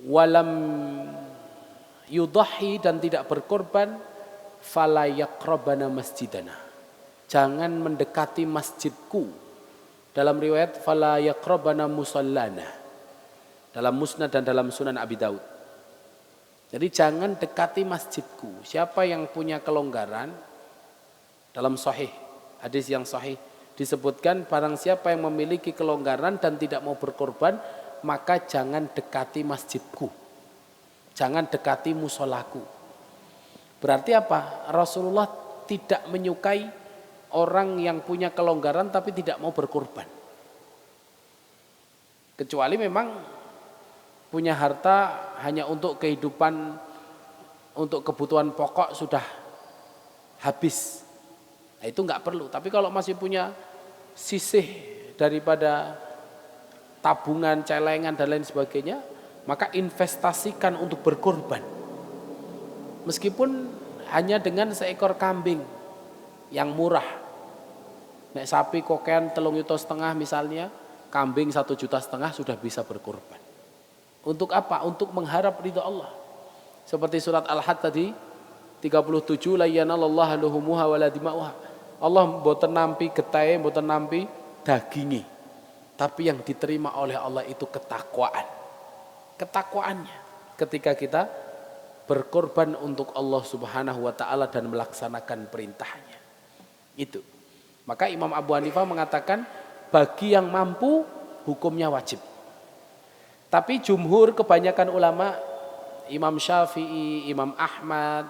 walam yudhahi dan tidak berkorban, fala yaqrabana masjidana. Jangan mendekati masjidku. Dalam riwayat fala yaqrabana musallana. Dalam Musnad dan dalam Sunan Abi Daud. Jadi jangan dekati masjidku. Siapa yang punya kelonggaran dalam sahih, hadis yang sahih disebutkan barang siapa yang memiliki kelonggaran dan tidak mau berkorban, maka jangan dekati masjidku. Jangan dekati musolaku. Berarti apa? Rasulullah tidak menyukai orang yang punya kelonggaran tapi tidak mau berkorban. Kecuali memang punya harta hanya untuk kehidupan, untuk kebutuhan pokok sudah habis. Nah, itu enggak perlu. Tapi kalau masih punya sisih daripada tabungan, celengan dan lain sebagainya, maka investasikan untuk berkorban. Meskipun hanya dengan seekor kambing yang murah. Nek sapi kokean 3,5 juta misalnya, kambing 1,5 juta sudah bisa berkorban. Untuk apa? Untuk mengharap ridha Allah. Seperti surat Al-Had tadi 37, la yanallahu luhumuha wala dima'uha. Allah mboten nampi getahe, mboten nampi dagingi. Tapi yang diterima oleh Allah itu ketakwaan. Ketakwaannya ketika kita berkorban untuk Allah Subhanahu wa taala dan melaksanakan perintahnya. Itu. Maka Imam Abu Hanifah mengatakan bagi yang mampu hukumnya wajib. Tapi jumhur kebanyakan ulama, Imam Syafi'i, Imam Ahmad,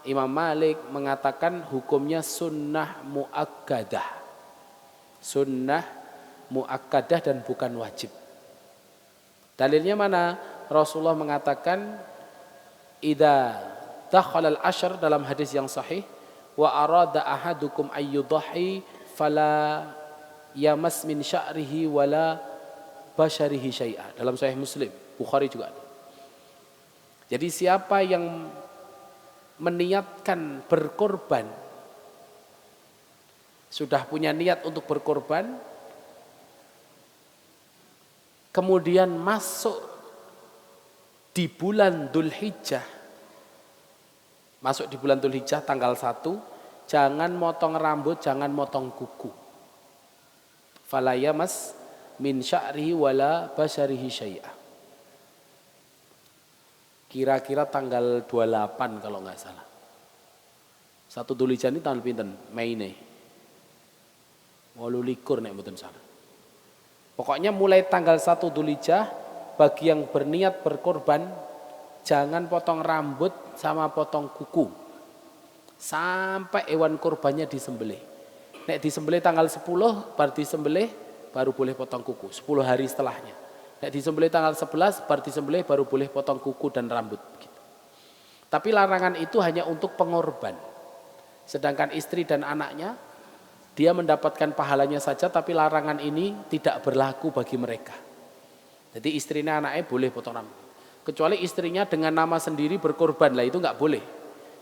Imam Malik mengatakan hukumnya sunnah muakkadah. Sunnah muakkadah dan bukan wajib. Dalilnya mana? Rasulullah mengatakan idza dakhala al-ashr dalam hadis yang sahih wa arada ahadukum ayyudhahi fala yamas min sya'rihi wala basyarihi syai'a. Dalam Sahih Muslim, Bukhari juga ada. Jadi siapa yang meniatkan berkorban, sudah punya niat untuk berkorban, kemudian masuk di bulan Dzulhijjah, masuk di bulan Dzulhijjah tanggal 1, jangan motong rambut, jangan motong kuku. Fala yamas min sya'rihi wala basyarihi syai'ah. Kira-kira tanggal 28 kalau nggak salah. 1 Dzulhijjah ini tanggal pinten? Mei ini. 28 nek mboten salah. Pokoknya mulai tanggal 1 Dzulhijjah bagi yang berniat berkorban jangan potong rambut sama potong kuku sampai hewan kurbannya disembelih. Nek disembelih tanggal 10 baru disembelih baru boleh potong kuku 10 hari setelahnya. Nek disembelih tanggal 11 baru disembelih baru boleh potong kuku dan rambut gitu. Tapi larangan itu hanya untuk pengorban. Sedangkan istri dan anaknya dia mendapatkan pahalanya saja, tapi larangan ini tidak berlaku bagi mereka. Jadi istrinya anaknya boleh potong rambut. Kecuali istrinya dengan nama sendiri berkorban, lah itu enggak boleh.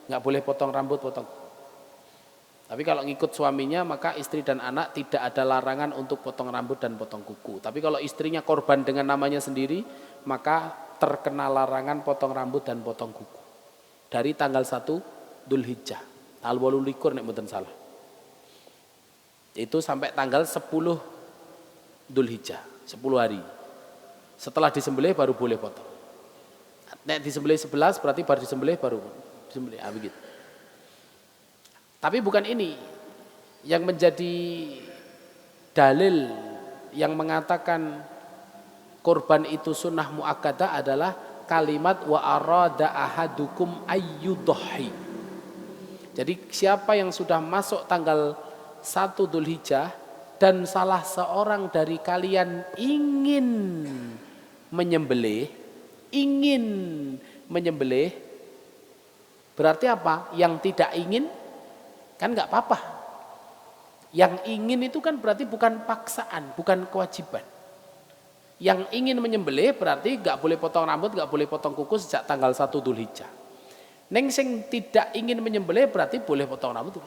Enggak boleh potong rambut, potong. Tapi kalau ngikut suaminya maka istri dan anak tidak ada larangan untuk potong rambut dan potong kuku. Tapi kalau istrinya korban dengan namanya sendiri maka terkena larangan potong rambut dan potong kuku. Dari tanggal 1 Dzulhijjah, tanggal 28 nek mboten salah. Itu sampai tanggal 10 Dzulhijjah, 10 hari. Setelah disembelih baru boleh potong. Nek disembelih 11 berarti baru disembelih baru disembelih. Begitu. Tapi bukan ini yang menjadi dalil yang mengatakan korban itu sunnah muakkadah adalah kalimat wa arada ahadukum ayyudhahi. Jadi siapa yang sudah masuk tanggal 1 Dzulhijjah dan salah seorang dari kalian ingin menyembelih, berarti apa? Yang tidak ingin kan nggak apa-apa. Yang ingin itu kan berarti bukan paksaan, bukan kewajiban. Yang ingin menyembelih berarti nggak boleh potong rambut, nggak boleh potong kuku sejak tanggal 1 Dzulhijjah. Neng sing tidak ingin menyembelih berarti boleh potong rambut.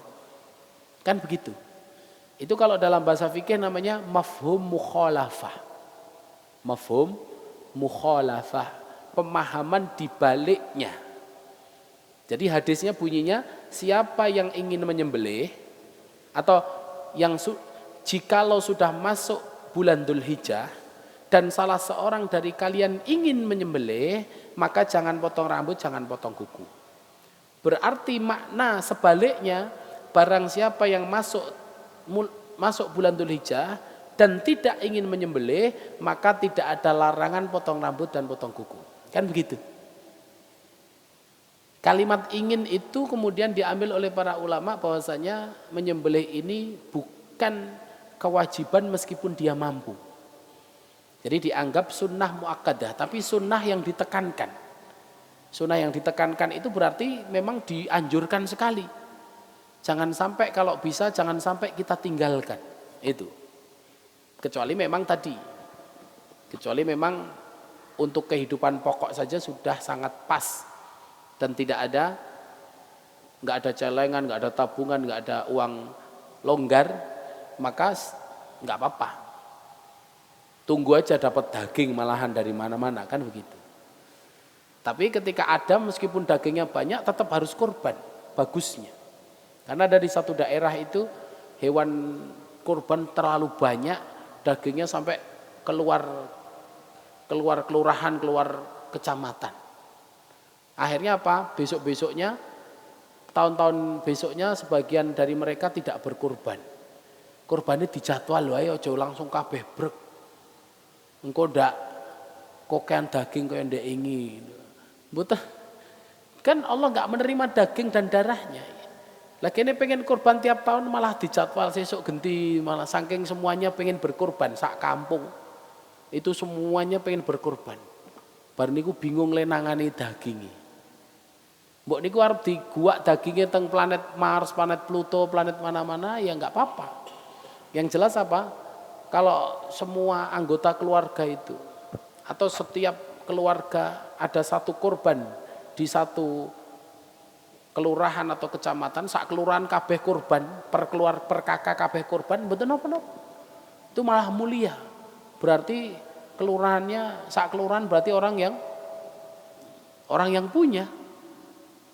Kan begitu. Itu kalau dalam bahasa fikih namanya mafhum mukhalafah. Mafhum mukhalafah. pemahaman di baliknya. Jadi hadisnya bunyinya, siapa yang ingin menyembelih atau jikalau sudah masuk bulan Dzulhijjah dan salah seorang dari kalian ingin menyembelih, maka jangan potong rambut, jangan potong kuku. Berarti makna sebaliknya, barang siapa yang masuk bulan Dzulhijjah dan tidak ingin menyembelih, maka tidak ada larangan potong rambut dan potong kuku. Kan begitu. Kalimat ingin itu kemudian diambil oleh para ulama bahwasanya menyembelih ini bukan kewajiban meskipun dia mampu. Jadi dianggap sunnah muakkadah, tapi sunnah yang ditekankan. Sunnah yang ditekankan itu berarti memang dianjurkan sekali. Jangan sampai, kalau bisa jangan sampai kita tinggalkan. Itu. Kecuali memang untuk kehidupan pokok saja sudah sangat pas. Dan nggak ada celengan, nggak ada tabungan, nggak ada uang longgar, maka nggak apa-apa. Tunggu aja dapat daging malahan dari mana-mana, kan begitu. Tapi ketika ada, meskipun dagingnya banyak, tetap harus kurban, bagusnya. Karena dari satu daerah itu hewan kurban terlalu banyak, dagingnya sampai keluar kelurahan, keluar kecamatan. Akhirnya apa? Tahun-tahun besoknya sebagian dari mereka tidak berkurban. Kurbannya dijadwal, ayo aja langsung kabeh brek. Engko ndak kokean daging kaya ndek ingi. Mboten. Kan Allah enggak menerima daging dan darahnya. Lagi ini pengen kurban tiap tahun malah dijadwal sesuk genti, malah saking semuanya pengen berkurban sak kampung. Itu semuanya pengen berkurban. Bar niku bingung lenangane daginge. Mbok niku arep diguak dagingnya teng planet Mars, planet Pluto, planet mana-mana ya enggak apa-apa. Yang jelas apa? Kalau semua anggota keluarga itu atau setiap keluarga ada satu kurban di satu kelurahan atau kecamatan, sak kelurahan kabeh kurban, per kakak kabeh kurban, mboten napa-napa. Itu malah mulia. Berarti kelurahannya, sak kelurahan berarti orang yang punya.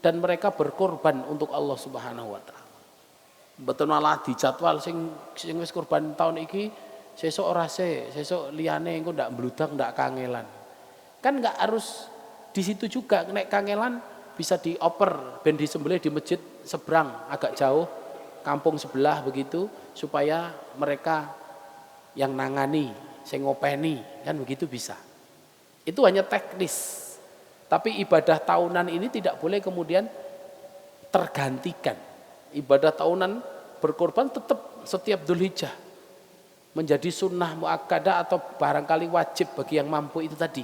Dan mereka berkorban untuk Allah Subhanahu wa taala. Mboten malah dijadwal sing wis kurban tahun iki sesuk ora sesuk liyane engko ndak mbludak ndak kangelan. Kan enggak harus di situ juga, nek kangelan bisa dioper ben disembelih di masjid seberang agak jauh kampung sebelah begitu supaya mereka yang nangani, sing ngopeni, kan begitu bisa. Itu hanya teknis. Tapi ibadah tahunan ini tidak boleh kemudian tergantikan. Ibadah tahunan berkorban tetap setiap Dzulhijjah menjadi sunnah muakkadah atau barangkali wajib bagi yang mampu itu tadi.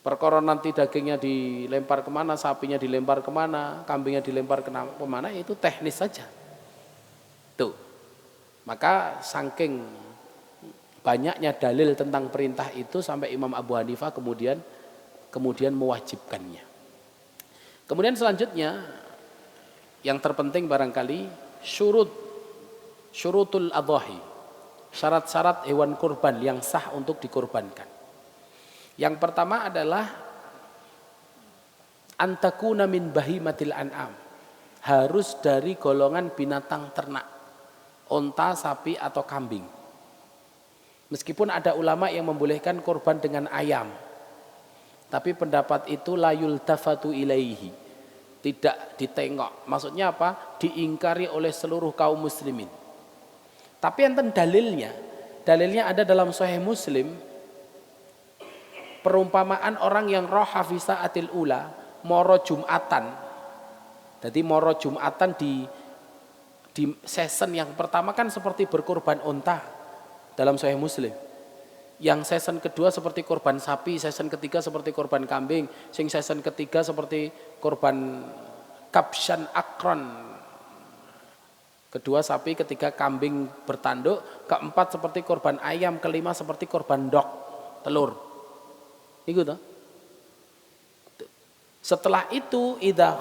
Perkara nanti dagingnya dilempar kemana, sapinya dilempar kemana, kambingnya dilempar kemana, itu teknis saja. Tuh. Maka saking banyaknya dalil tentang perintah itu sampai Imam Abu Hanifah kemudian mewajibkannya. Kemudian selanjutnya yang terpenting barangkali syurutul adhahi, syarat-syarat hewan kurban yang sah untuk dikurbankan. Yang pertama adalah antakuna min bahimatil an'am, harus dari golongan binatang ternak, onta, sapi atau kambing. Meskipun ada ulama yang membolehkan kurban dengan ayam, tapi pendapat itu layul tafatu ilaihi, tidak ditengok. Maksudnya apa? Diingkari oleh seluruh kaum muslimin. Tapi enten dalilnya ada dalam Sahih Muslim, perumpamaan orang yang roh hafisa atil ula, moro Jumatan. Jadi moro Jumatan di season yang pertama kan seperti berkorban unta dalam Sahih Muslim. Yang season kedua seperti korban sapi, season ketiga seperti korban kambing, season ketiga seperti korban kabshan akron. Kedua sapi, ketiga kambing bertanduk, keempat seperti korban ayam, kelima seperti korban dok, telur. Itu toh. Setelah itu idza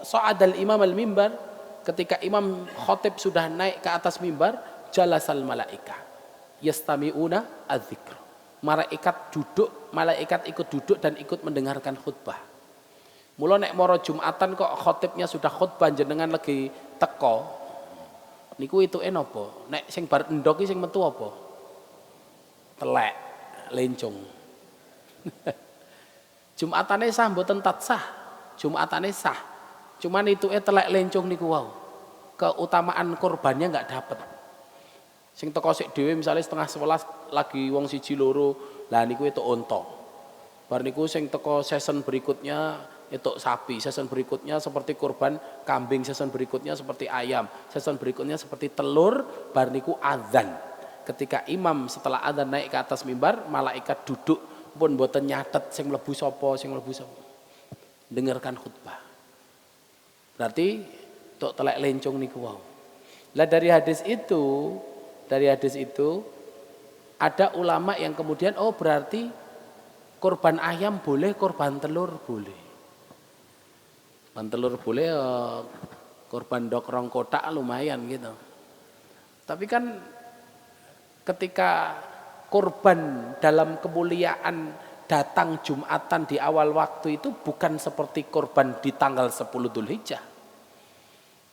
sa'adal imam al-mimbar, ketika imam khotib sudah naik ke atas mimbar, jalasal malaikah yastami'una adzikr. malaikat ikut duduk dan ikut mendengarkan khutbah. Mula nek moro Jumatan kok khotibnya sudah khutbah jenengan lagi teko, niku ituke napa? Nek sing bar endok iki sing metu apa? Telek, lencung. Jumatane sah mboten tatsah. Jumatane sah. Cuman ituke telek lencung niku wau. Keutamaan kurbannya enggak dapat. Sing teko sik dhewe misale setengah 11 lagi wong siji loro, lah niku itu unta. Bar niku sing teko season berikutnya itu sapi, season berikutnya seperti kurban kambing, season berikutnya seperti ayam, season berikutnya seperti telur, bar niku adzan. Ketika imam setelah adzan naik ke atas mimbar, malaikat duduk pun mboten nyatet sing mlebu sapa, dengarkan khutbah. Berarti tok telek lencung niku wau. Lah dari hadis itu ada ulama yang kemudian berarti kurban ayam boleh, kurban telur boleh. Kurban telur boleh, kurban dok rong kotak lumayan gitu. Tapi kan ketika kurban dalam kemuliaan datang Jumatan di awal waktu itu bukan seperti kurban di tanggal 10 Dzulhijjah.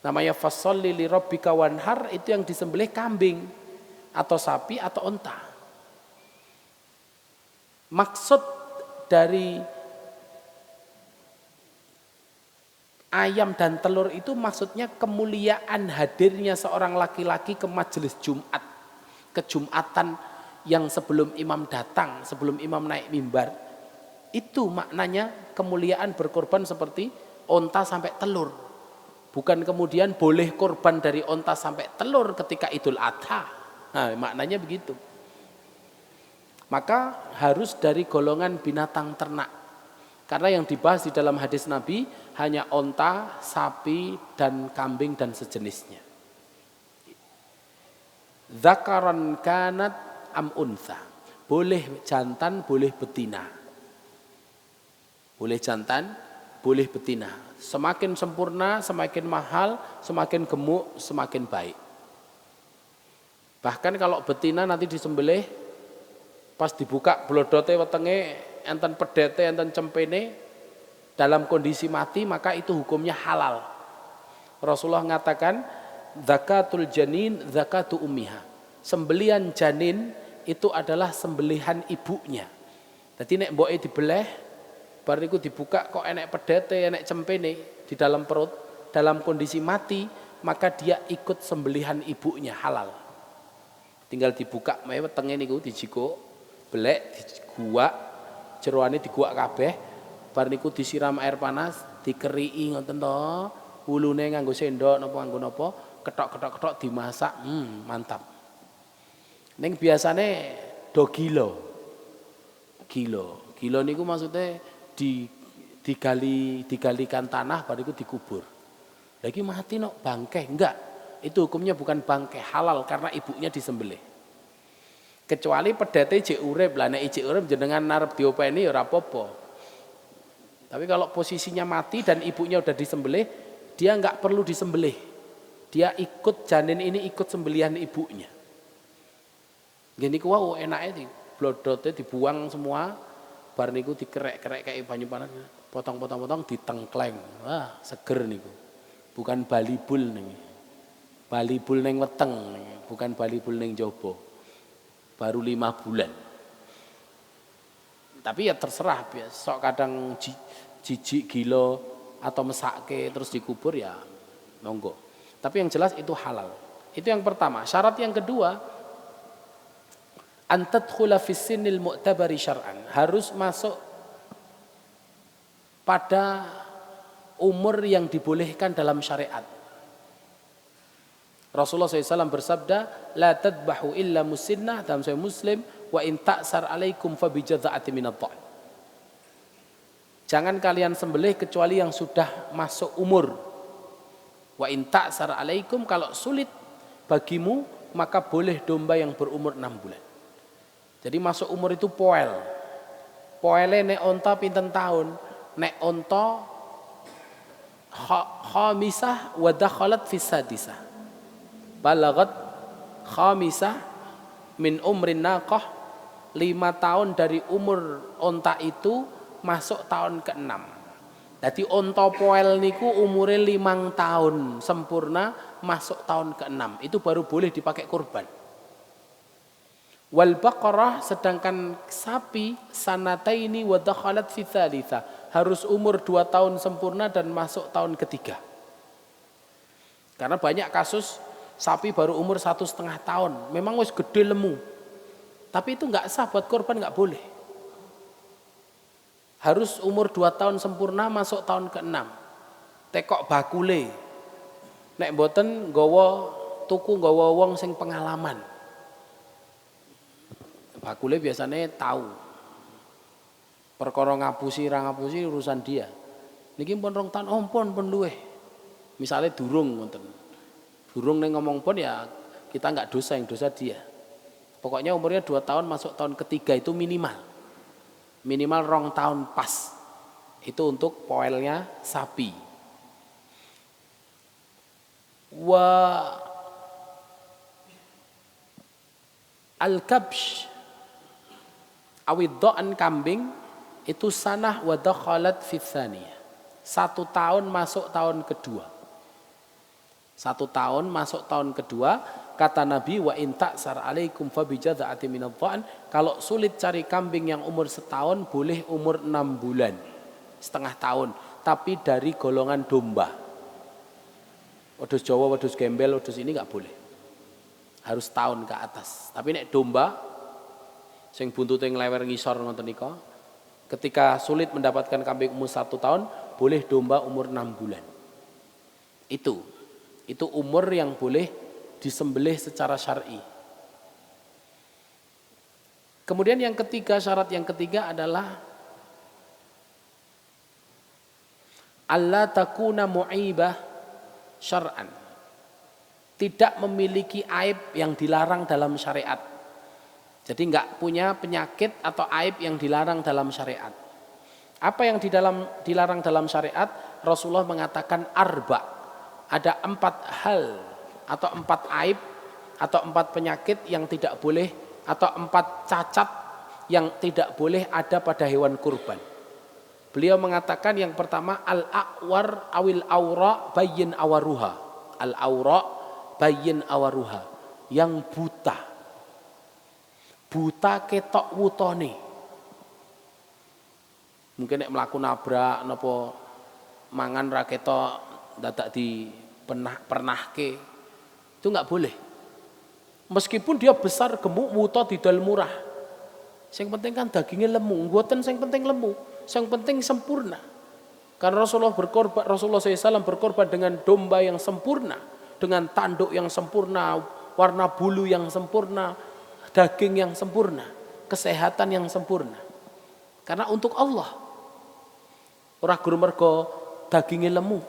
Namanya fasholli li rabbika wanhar, itu yang disembelih kambing atau sapi atau unta. Maksud dari ayam dan telur itu maksudnya kemuliaan hadirnya seorang laki-laki ke majelis Jumat, ke Jumatan yang sebelum imam datang, sebelum imam naik mimbar. Itu maknanya kemuliaan berkorban seperti onta sampai telur. Bukan kemudian boleh korban dari onta sampai telur ketika Idul Adha. Nah, maknanya begitu. Maka harus dari golongan binatang ternak. Karena yang dibahas di dalam hadis Nabi hanya onta, sapi, dan kambing dan sejenisnya. Dzakaran kanat am untha. Boleh jantan, boleh betina. Boleh jantan, boleh betina. Semakin sempurna, semakin mahal, semakin gemuk, semakin baik. Bahkan kalau betina nanti disembelih, pas dibuka blodote wetenge, enten pedete, enten cempene, dalam kondisi mati, maka itu hukumnya halal. Rasulullah mengatakan, zakatul janin, zakatu ummiha. Sembelihan janin itu adalah sembelihan ibunya. Jadi nek mboke dibeleh, bar niku dibuka kok enek pedete, enek cempene di dalam perut, dalam kondisi mati, maka dia ikut sembelihan ibunya, halal. Tinggal dibuka mae wetenge niku dijiko, belek, diguak, jeroane diguak kabeh, bar niku disiram air panas, dikerii ngoten to, wulune nganggo sendok napa nganggo napa, ketok-ketok dimasak, mantap. Ning biasane do kilo. Kilo niku maksudnya digalikan tanah bar niku dikubur. Lagi mati no bangkeh, enggak. Itu hukumnya bukan bangkeh, halal karena ibunya disembelih. Kecuali pedete jek urip, lah nek jek urip jenengan narep diopeni ya ora apa-apa. Tapi kalau posisinya mati dan ibunya udah disembelih, dia enggak perlu disembelih. Dia ikut janin ini ikut sembelihan ibunya. Gini ku wau enake di blodote dibuang semua, bar niku dikerek-kerek kayak banyu panas, potong-potong ditengkleng. Wah, seger niku. Bukan balibul nih. Balibul ning weteng, bukan balibul ning jaba. Baru 5 bulan. Tapi ya terserah, sok kadang jijik gila atau mesake terus dikubur ya monggo. Tapi yang jelas itu halal. Itu yang pertama. Syarat yang kedua, antadkhula fis sinil mu'tabari syar'an. Harus masuk pada umur yang dibolehkan dalam syariat. Rasulullah SAW bersabda, la tadbahu illa musinnah, dalam Sahih Muslim, wa in ta'sar alaikum fa bi jadza'ati minad dha'n. Jangan kalian sembelih kecuali yang sudah masuk umur. Wa in ta'sar alaikum, kalau sulit bagimu maka boleh domba yang berumur 6 bulan. Jadi masuk umur itu poel. Poele nek onta pinten tahun? Nek onta khamisah wa dakhalat fis sadisah. Balagat khamisah min umrin naqah 5 tahun dari umur onta itu masuk tahun ke-6. Jadi onta poel niku umure 5 tahun sempurna masuk tahun ke-6. Itu baru boleh dipakai kurban. Wal baqarah, sedangkan sapi sanataini wa dakhalat fi tsalitsa, harus umur 2 tahun sempurna dan masuk tahun ketiga. Karena banyak kasus sapi baru umur 1,5 tahun, memang wis gede lemu. Tapi itu enggak sah buat kurban, enggak boleh. Harus umur 2 tahun sempurna masuk tahun ke-6. Tekok bakule. Nek mboten nggawa tuku nggawa wong sing pengalaman. Bakule biasanya tahu. Perkara ngapusi ra ngapusi urusan dia. Niki pun 2 tahun pun luweh. Misalnya durung ngoten. Durung ning ngomong pun ya kita enggak dosa, yang dosa dia. Pokoknya umurnya 2 tahun masuk tahun ketiga itu minimal. Minimal 2 tahun pas. Itu untuk poelnya sapi. Wa al-kabsh awid dha'an, kambing itu sanah wa dakhalat fi tsaniyah. 1 tahun masuk tahun kedua. 1 tahun masuk tahun kedua. Kata Nabi, wa in ta'sar alaikum fa bijadza'ati minadh dha'n, kalau sulit cari kambing yang umur setahun boleh umur 6 bulan. Setengah tahun, tapi dari golongan domba. Wedhus Jawa, wedhus gembel, wedhus ini enggak boleh. Harus tahun ke atas. Tapi nek domba sing buntute nglewer ngisor ngoten nika, ketika sulit mendapatkan kambing umur 1 tahun, boleh domba umur 6 bulan. Itu umur yang boleh disembelih secara syar'i. Kemudian yang ketiga, syarat yang ketiga adalah alla takuna mu'ibah syar'an. Tidak memiliki aib yang dilarang dalam syariat. Jadi enggak punya penyakit atau aib yang dilarang dalam syariat. Apa yang dilarang dalam syariat? Rasulullah mengatakan arba. Ada 4 hal atau 4 aib atau 4 penyakit yang tidak boleh, atau 4 cacat yang tidak boleh ada pada hewan kurban. Beliau mengatakan yang pertama al-a'war awil aura bayyin awaruha. Al-aura bayyin awaruha, yang buta. Buta ketok wutone. Mungkin nek mlaku nabrak napa mangan ra ketok dadak di pernahke. Itu enggak boleh. Meskipun dia besar gemuk wuta didol murah. Sing penting kan dagingnya lemu, mboten sing penting lemu, sing penting sempurna. Karena Rasulullah SAW berkorban dengan domba yang sempurna, dengan tanduk yang sempurna, warna bulu yang sempurna, daging yang sempurna, kesehatan yang sempurna. Karena untuk Allah. Ora guru mergo dagingnya lemu.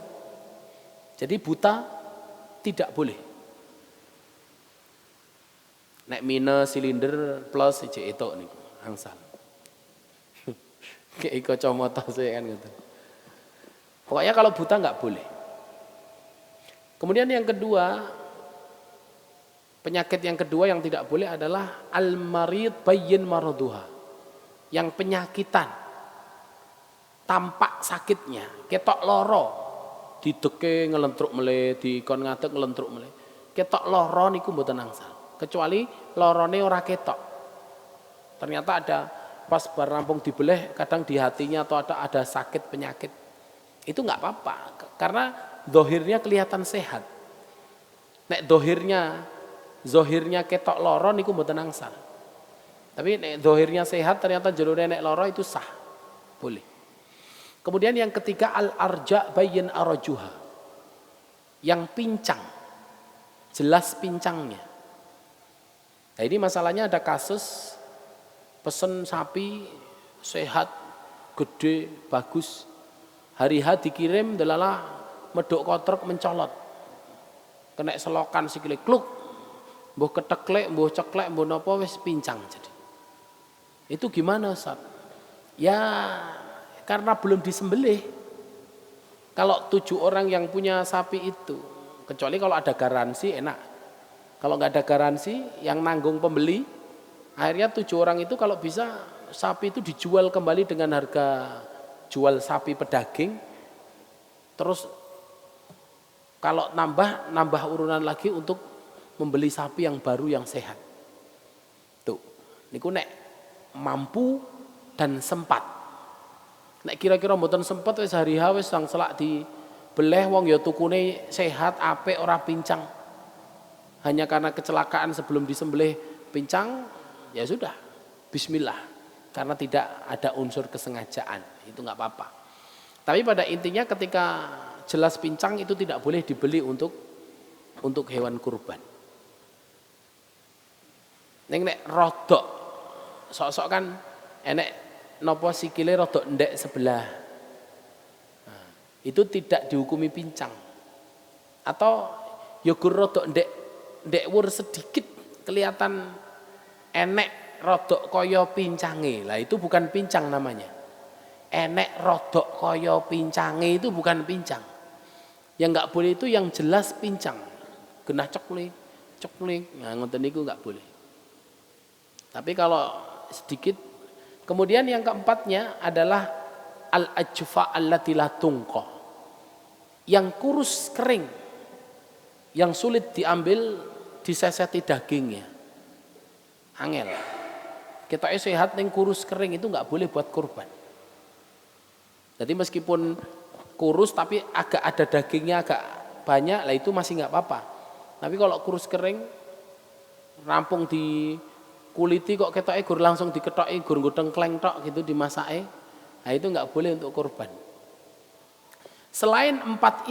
Jadi buta tidak boleh. Nek minus silinder plus ijek etok niku angsal. Kayak kacamata saya kan gitu. Pokoknya kalau buta enggak boleh. Kemudian yang kedua, penyakit yang kedua yang tidak boleh adalah al-marid bayyin maraduha. Yang penyakitan tampak sakitnya, ketok loro, dideke ngelentruk meleh, dikon ngadeg ngelentruk meleh. Ketok loro niku mboten angsal. Kecuali lorone ora ketok. Ternyata ada pas bar rampung dibeleh, kadang di hatinya atau ada sakit penyakit. Itu enggak apa-apa karena zahirnya kelihatan sehat. Nek zahirnya ketok loro niku mboten angsal. Tapi nek zahirnya sehat ternyata jerone nek loro itu sah. Boleh. Kemudian yang ketiga al-arja bayyin arajuha. Yang pincang. Jelas pincangnya. Nah ini masalahnya ada kasus pesen sapi sehat, gede, bagus. Hari H dikirim delalah medok kotrok mencolot. Kena selokan sikile kluk. Mbuh keteklek, mbuh ceklek, mbuh napa wis pincang jadi. Itu gimana Ustaz? Ya karena belum disembelih. Kalau 7 orang yang punya sapi itu, kecuali kalau ada garansi enak. Kalau nggak ada garansi, yang nanggung pembeli Akhirnya 7 orang itu kalau bisa sapi itu dijual kembali dengan harga jual sapi pedaging. Terus kalau nambah urunan lagi untuk membeli sapi yang baru yang sehat. Tuh, niku nek mampu dan sempat. Nek kira-kira mboten sempat wis hari ha wis sang selak dibeleh wong ya tukune sehat, apik, ora pincang. Hanya karena kecelakaan sebelum disembelih pincang, ya sudah. Bismillah. Karena tidak ada unsur kesengajaan, itu enggak apa-apa. Tapi pada intinya ketika jelas pincang itu tidak boleh dibeli untuk hewan kurban. Nek rodok sok-sok kan enek nopo sikile rodok ndek sebelah. Nah, itu tidak dihukumi pincang. Atau yogur rodok ndek wur sedikit kelihatan enek rodok kaya pincange. Lah itu bukan pincang namanya. Enek rodok kaya pincange itu bukan pincang. Yang enggak boleh itu yang jelas pincang. Genah ceklik. Nah ngoten niku enggak boleh. Tapi kalau sedikit, kemudian yang keempatnya adalah al-ajfa allati la tunqa. Yang kurus kering, yang sulit diambil, diseseti dagingnya. Angel. Kita sehat ning kurus kering itu enggak boleh buat kurban. Jadi meskipun kurus tapi agak ada dagingnya agak banyak, lah itu masih enggak apa-apa. Tapi kalau kurus kering, rampung di kuliti kok ketoke gur langsung diketoki gur tengkleng tok gitu dimasake. Nah itu enggak boleh untuk kurban. Selain empat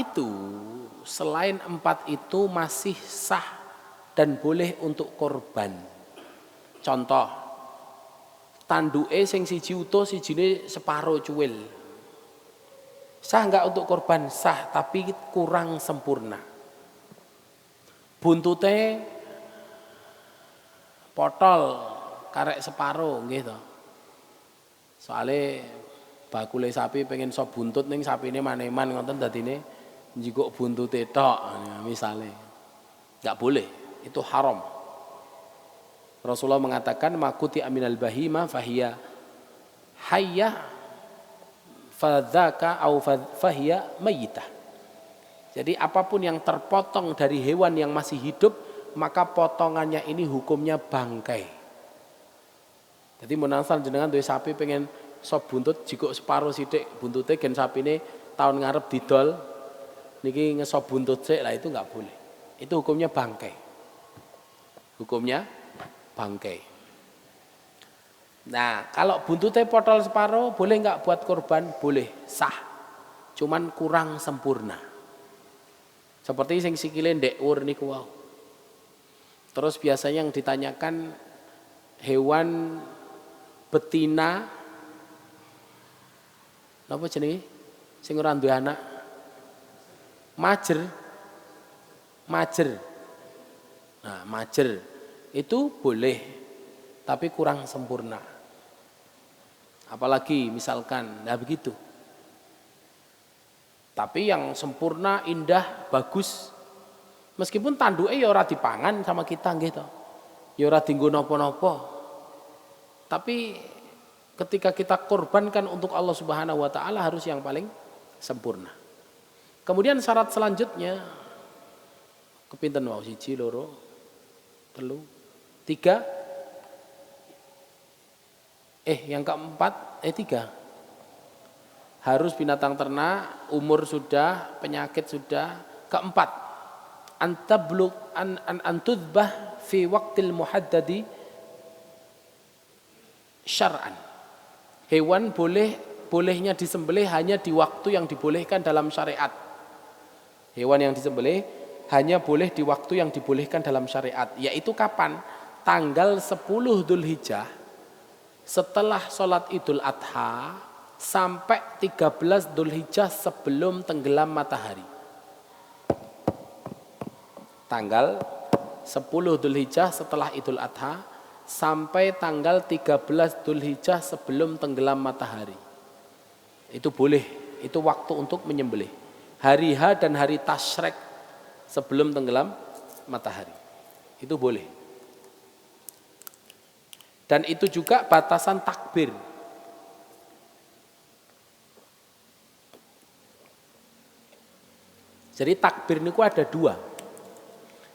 itu masih sah dan boleh untuk kurban. Contoh, tanduke sing siji utuh sijine separo cuwil. Sah enggak untuk kurban? Sah, tapi kurang sempurna. Buntute potol karek separo nggih to. Soale bakule sapi pengen sop buntut ning sapine maneman ngoten dadine njikuk buntute tok misale. Enggak boleh, itu haram. Rasulullah mengatakan makuti aminal bahima fahiya hayyah fadzaka au fahiya mayyitah. Jadi apapun yang terpotong dari hewan yang masih hidup, maka potongannya ini hukumnya bangkai. Jadi menasal jenengan duwe sapi pengen sop buntut jikuk separo sithik buntute gen sapine tahun ngarep didol niki ngesop buntut sik, lah itu enggak boleh. Itu hukumnya bangkai. Hukumnya bangkai. Nah, kalau buntute potol separo boleh enggak buat kurban? Boleh, sah. Cuman kurang sempurna. Seperti sing sikile ndek wur niku wau. Terus biasanya yang ditanyakan hewan betina napa jenenge? Sing ora duwe anak. Majer. Nah, majer itu boleh tapi kurang sempurna. Apalagi misalkan nah begitu. Tapi yang sempurna, indah, bagus. Meskipun tanduke ya ora dipangan sama kita nggih to. Ya ora dienggo napa-napa. Tapi ketika kita korbankan untuk Allah Subhanahu wa taala harus yang paling sempurna. Kemudian syarat selanjutnya kepinten wau 1 2 3 4 yang keempat 3 harus binatang ternak, umur sudah, penyakit sudah. Keempat, antudbah fi waqtil muhaddadi syar'an. Hewan bolehnya disembelih hanya di waktu yang dibolehkan dalam syariat. Hewan yang disembelih hanya boleh di waktu yang dibolehkan dalam syariat. Yaitu kapan? Tanggal 10 Dzulhijjah setelah sholat Idul Adha sampai 13 Dzulhijjah sebelum tenggelam matahari. Tanggal 10 Dzulhijjah setelah Idul Adha sampai tanggal 13 Dzulhijjah sebelum tenggelam matahari. Itu boleh, itu waktu untuk menyembelih. Hari H dan hari Tasyrik sebelum tenggelam matahari. Itu boleh. Dan itu juga batasan takbir. Jadi takbir niku ada dua.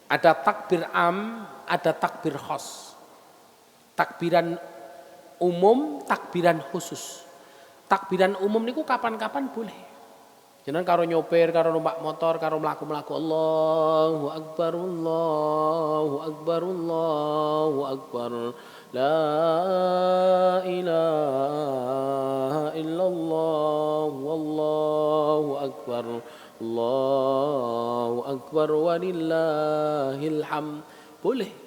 Ada takbir am, ada takbir khos. Takbiran umum, takbiran khusus. Takbiran umum niku kapan-kapan boleh. Jangan karo nyopir, karo numpak motor, karo mlaku-mlaku Allahu Akbar, Allahu Akbar, Allahu Akbar. La ilaha illallah, wallahu akbar. Allahu Akbar walillahil hamd. Boleh.